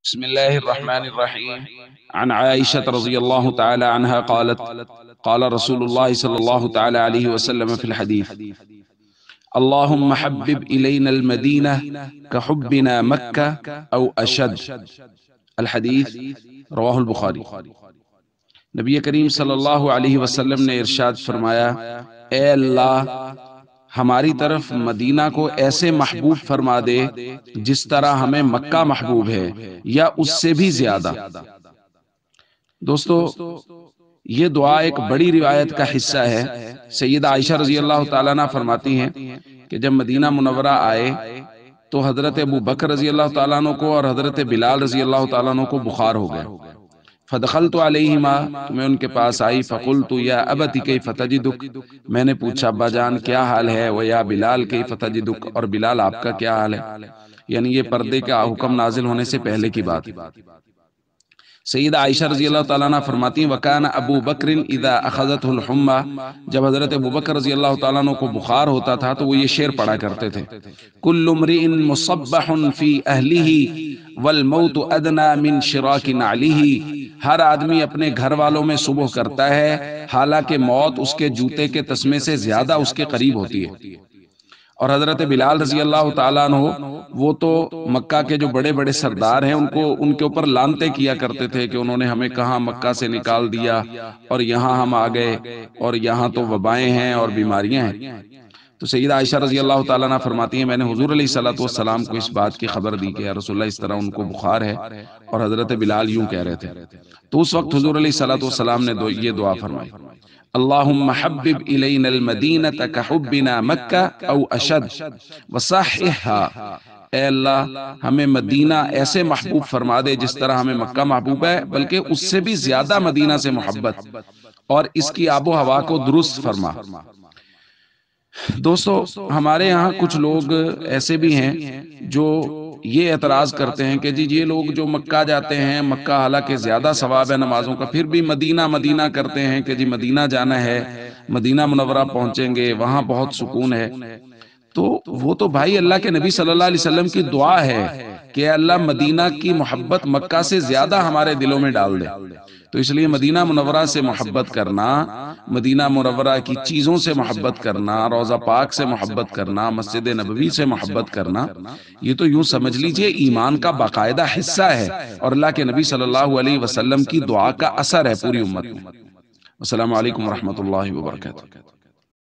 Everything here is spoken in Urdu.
بسم الله الرحمن الرحيم. عن عائشة رضي الله تعالى عنها قالت قال رسول الله صلى الله تعالى عليه وسلم في الحديث: اللهم حبب إلينا المدينة كحبنا مكة أو أشد. الحدیث رواہ البخاری۔ نبی کریم صلی اللہ علیہ وسلم نے ارشاد فرمایا: اے اللہ ہماری طرف مدینہ کو ایسے محبوب فرما دے جس طرح ہمیں مکہ محبوب ہے یا اس سے بھی زیادہ۔ دوستو، یہ دعا ایک بڑی روایت کا حصہ ہے۔ سیدہ عائشہ رضی اللہ تعالیٰ عنہ فرماتی ہیں کہ جب مدینہ منورہ آئے تو حضرت ابو بکر رضی اللہ تعالیٰ عنہ کو اور حضرت بلال رضی اللہ تعالیٰ عنہ کو بخار ہو گیا۔ فدخلت علیہما، میں ان کے پاس آئی، فقلت یا ابت کیف تجدک، میں نے پوچھا ابا جان کیا حال ہے، و یا بلال کیف تجدک، اور بلال آپ کا کیا حال ہے؟ یعنی یہ پردے کا حکم نازل ہونے سے پہلے کی بات۔ سیدہ عائشہ رضی اللہ تعالیٰ عنہ فرماتی ہیں: وکان ابو بکر اذا اخذته الحمى، جب حضرت ابو بکر رضی اللہ تعالیٰ عنہ کو بخار ہوتا تھا تو وہ یہ شعر پڑھا کرتے تھے: کل امرئ مصبح فی اہلہ والموت ادنی من شراک نعلہ، ہر آدمی اپنے گھر والوں میں صبح کرتا ہے حالانکہ موت اس کے جوتے کے تسمے سے زیادہ اس کے قریب ہوتی ہے۔ اور حضرت بلال رضی اللہ تعالیٰ عنہ وہ تو مکہ کے جو بڑے بڑے سردار ہیں ان کے اوپر لانتے کیا کرتے تھے کہ انہوں نے ہمیں کہاں مکہ سے نکال دیا اور یہاں ہم آ گئے، اور یہاں تو وبائیں ہیں اور بیماریاں ہیں۔ تو سیدہ عائشہ رضی اللہ تعالیٰ عنہ فرماتی ہیں میں نے حضور علیہ الصلوۃ والسلام کو اس بات کی خبر دی کہ یا رسول اللہ اس طرح ان کو بخار ہے، اور حضرت بلال یوں کہہ رہے تھے۔ تو اس وقت حضور علیہ الصلوۃ والسلام نے یہ دعا فرمائی: اللہم حبب الینا المدینۃ کحبنا مکہ او اشد وصححھا، اے اللہ ہمیں مدینہ ایسے محبوب فرما دے جس طرح ہمیں مکہ محبوب ہے، بلکہ اس سے بھی زیادہ مدینہ سے محبت، اور اس کی آب و ہوا کو درست فرما۔ دوستو، ہمارے یہاں کچھ لوگ ایسے بھی ہیں جو یہ اعتراض کرتے ہیں کہ جی یہ لوگ جو مکہ جاتے ہیں، مکہ حالانکہ زیادہ ثواب ہے نمازوں کا، پھر بھی مدینہ مدینہ کرتے ہیں کہ جی مدینہ جانا ہے، مدینہ منورہ پہنچیں گے، وہاں بہت سکون ہے۔ تو وہ تو بھائی اللہ کے نبی صلی اللہ علیہ وسلم کی دعا ہے کہ اللہ مدینہ کی محبت مکہ سے زیادہ ہمارے دلوں میں ڈال دے۔ تو اس لیے مدینہ منورہ سے محبت کرنا، مدینہ منورہ کی چیزوں سے محبت کرنا، روضہ پاک سے محبت کرنا، مسجد نبوی سے محبت کرنا، یہ تو یوں سمجھ لیجئے ایمان کا باقاعدہ حصہ ہے، اور اللہ کے نبی صلی اللہ علیہ وسلم کی دعا کا اثر ہے پوری امت میں۔ السلام علیکم ورحمۃ اللہ وبرکاتہ۔